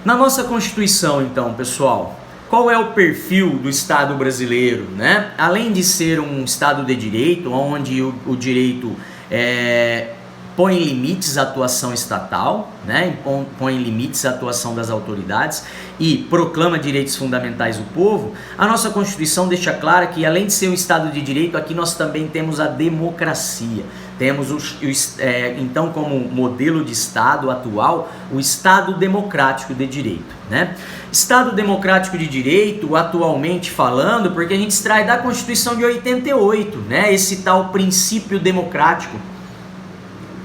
Na nossa Constituição, então, pessoal, qual é o perfil do Estado brasileiro, né? Além de ser um Estado de direito, onde o direito põe limites à atuação estatal, né? Põe limites à atuação das autoridades e proclama direitos fundamentais do povo, a nossa Constituição deixa claro que, além de ser um Estado de direito, aqui nós também temos a democracia. Temos, então, como modelo de Estado atual, o Estado democrático de direito, né? Estado democrático de direito, atualmente falando, porque a gente extrai da Constituição de 88, né? Esse tal princípio democrático.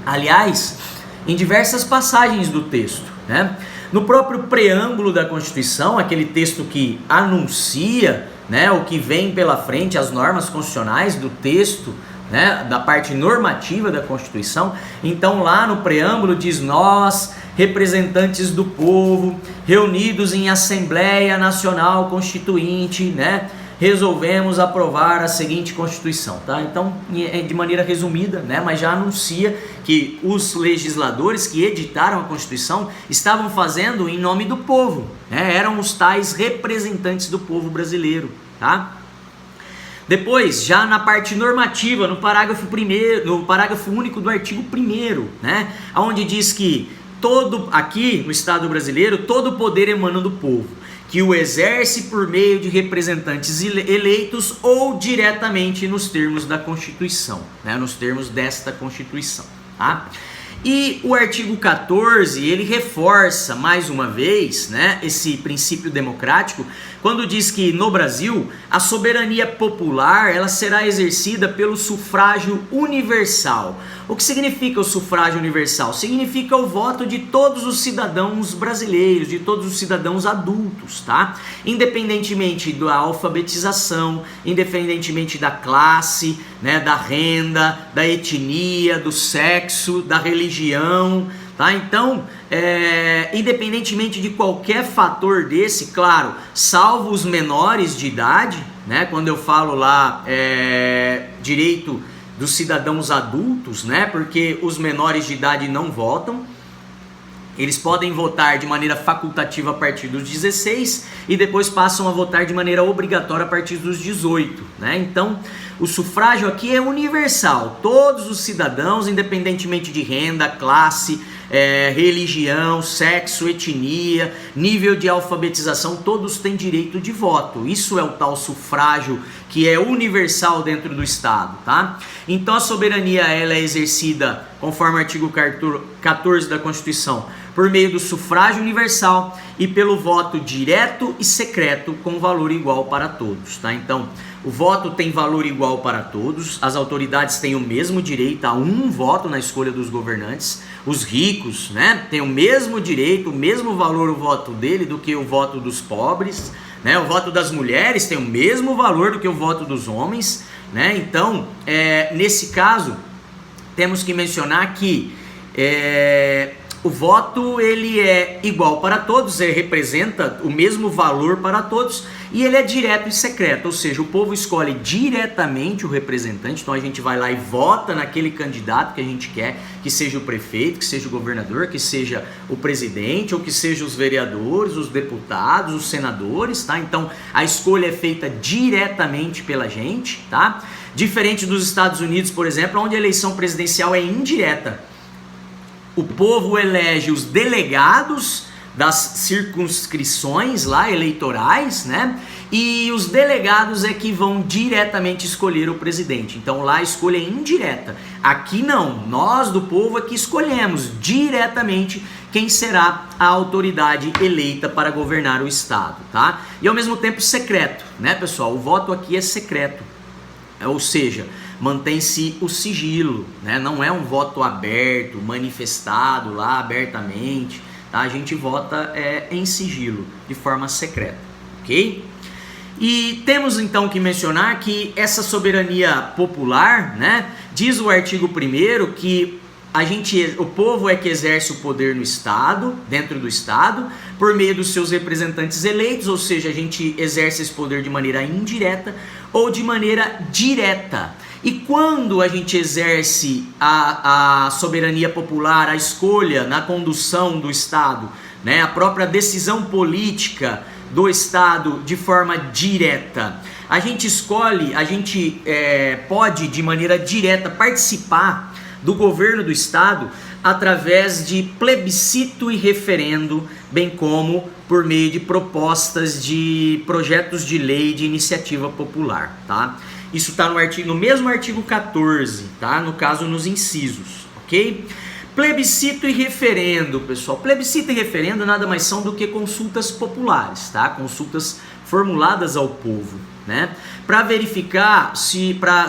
Aliás, em diversas passagens do texto, né? No próprio preâmbulo da Constituição, aquele texto que anuncia, né, o que vem pela frente, as normas constitucionais do texto, né, da parte normativa da Constituição. Então lá no preâmbulo diz: nós, representantes do povo, reunidos em Assembleia Nacional Constituinte, né, resolvemos aprovar a seguinte Constituição, tá? Então, de maneira resumida, né, mas já anuncia que os legisladores que editaram a Constituição estavam fazendo em nome do povo, né? Eram os tais representantes do povo brasileiro, tá? Depois, já na parte normativa, no parágrafo único do artigo 1º, né, onde diz que aqui no Estado brasileiro, todo o poder emana do povo, que o exerce por meio de representantes eleitos ou diretamente nos termos da Constituição, né, nos termos desta Constituição, tá? E o artigo 14, ele reforça mais uma vez, né, esse princípio democrático, quando diz que no Brasil a soberania popular ela será exercida pelo sufrágio universal. O que significa o sufrágio universal? Significa o voto de todos os cidadãos brasileiros, de todos os cidadãos adultos, tá? Independentemente da alfabetização, independentemente da classe, né, da renda, da etnia, do sexo, da religião, tá? Então, independentemente de qualquer fator desse, claro, salvo os menores de idade, né? Quando eu falo lá direito dos cidadãos adultos, né? Porque os menores de idade não votam. Eles podem votar de maneira facultativa a partir dos 16 e depois passam a votar de maneira obrigatória a partir dos 18, né? Então, o sufrágio aqui é universal. Todos os cidadãos, independentemente de renda, classe, religião, sexo, etnia, nível de alfabetização, todos têm direito de voto. Isso é o tal sufrágio que é universal dentro do Estado, tá? Então a soberania ela é exercida, conforme o artigo 14 da Constituição, por meio do sufrágio universal e pelo voto direto e secreto com valor igual para todos, tá? Então, o voto tem valor igual para todos, as autoridades têm o mesmo direito a um voto na escolha dos governantes, os ricos, né, têm o mesmo direito, o mesmo valor o voto dele do que o voto dos pobres, né, o voto das mulheres tem o mesmo valor do que o voto dos homens, né? Então, nesse caso, temos que mencionar que o voto ele é igual para todos, ele representa o mesmo valor para todos e ele é direto e secreto, ou seja, o povo escolhe diretamente o representante, então a gente vai lá e vota naquele candidato que a gente quer, que seja o prefeito, que seja o governador, que seja o presidente, ou que seja os vereadores, os deputados, os senadores, tá? Então a escolha é feita diretamente pela gente, tá? Diferente dos Estados Unidos, por exemplo, onde a eleição presidencial é indireta. O povo elege os delegados das circunscrições lá eleitorais, né? E os delegados é que vão diretamente escolher o presidente. Então lá a escolha é indireta. Aqui não, nós do povo é que escolhemos diretamente quem será a autoridade eleita para governar o Estado, tá? E ao mesmo tempo secreto, né, pessoal? O voto aqui é secreto, ou seja, mantém-se o sigilo, né? Não é um voto aberto, manifestado lá abertamente, tá? A gente vota em sigilo, de forma secreta, ok? E temos então que mencionar que essa soberania popular, né? Diz o artigo 1º que o povo é que exerce o poder no Estado, dentro do Estado, por meio dos seus representantes eleitos, ou seja, a gente exerce esse poder de maneira indireta ou de maneira direta. E quando a gente exerce a soberania popular, a escolha na condução do Estado, né, a própria decisão política do Estado de forma direta, a gente escolhe, a gente pode de maneira direta participar do governo do Estado através de plebiscito e referendo, bem como por meio de propostas de projetos de lei de iniciativa popular, tá? Isso está no mesmo artigo 14, tá? No caso, nos incisos, ok? Plebiscito e referendo, pessoal. Plebiscito e referendo nada mais são do que consultas populares, tá? Consultas formuladas ao povo, né? Para verificar para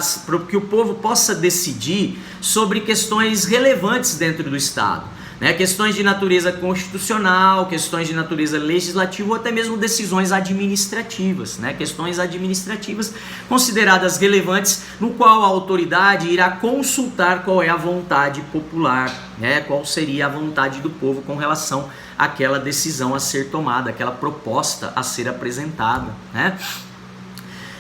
que o povo possa decidir sobre questões relevantes dentro do Estado, né? Questões de natureza constitucional, questões de natureza legislativa ou até mesmo decisões administrativas, né? Questões administrativas consideradas relevantes, no qual a autoridade irá consultar qual é a vontade popular, né? Qual seria a vontade do povo com relação àquela decisão a ser tomada, aquela proposta a ser apresentada, né?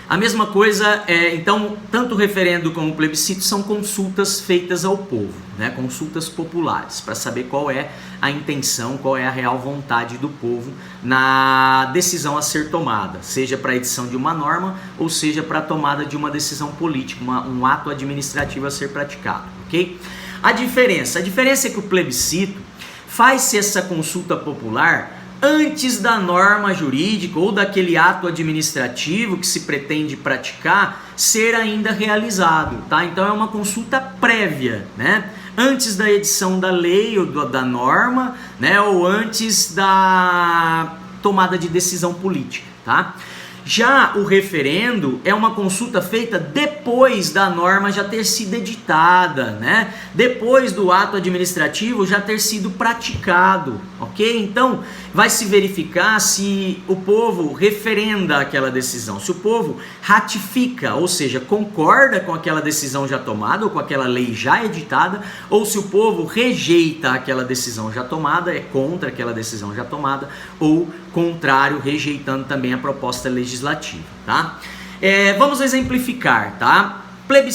A mesma coisa, então, tanto o referendo como o plebiscito são consultas feitas ao povo, né? Consultas populares, para saber qual é a intenção, qual é a real vontade do povo na decisão a ser tomada, seja para a edição de uma norma ou seja para a tomada de uma decisão política, um ato administrativo a ser praticado, ok? A diferença é que o plebiscito faz-se essa consulta popular antes da norma jurídica ou daquele ato administrativo que se pretende praticar ser ainda realizado, tá? Então é uma consulta prévia, né? Antes da edição da lei ou da norma, né? Ou antes da tomada de decisão política, tá? Já o referendo é uma consulta feita depois da norma já ter sido editada, né? Depois do ato administrativo já ter sido praticado, ok? Então, vai se verificar se o povo referenda aquela decisão, se o povo ratifica, ou seja, concorda com aquela decisão já tomada ou com aquela lei já editada, ou se o povo rejeita aquela decisão já tomada, é contra aquela decisão já tomada, ou contrário, rejeitando também a proposta legislativa, tá? Vamos exemplificar, tá? Plebiscito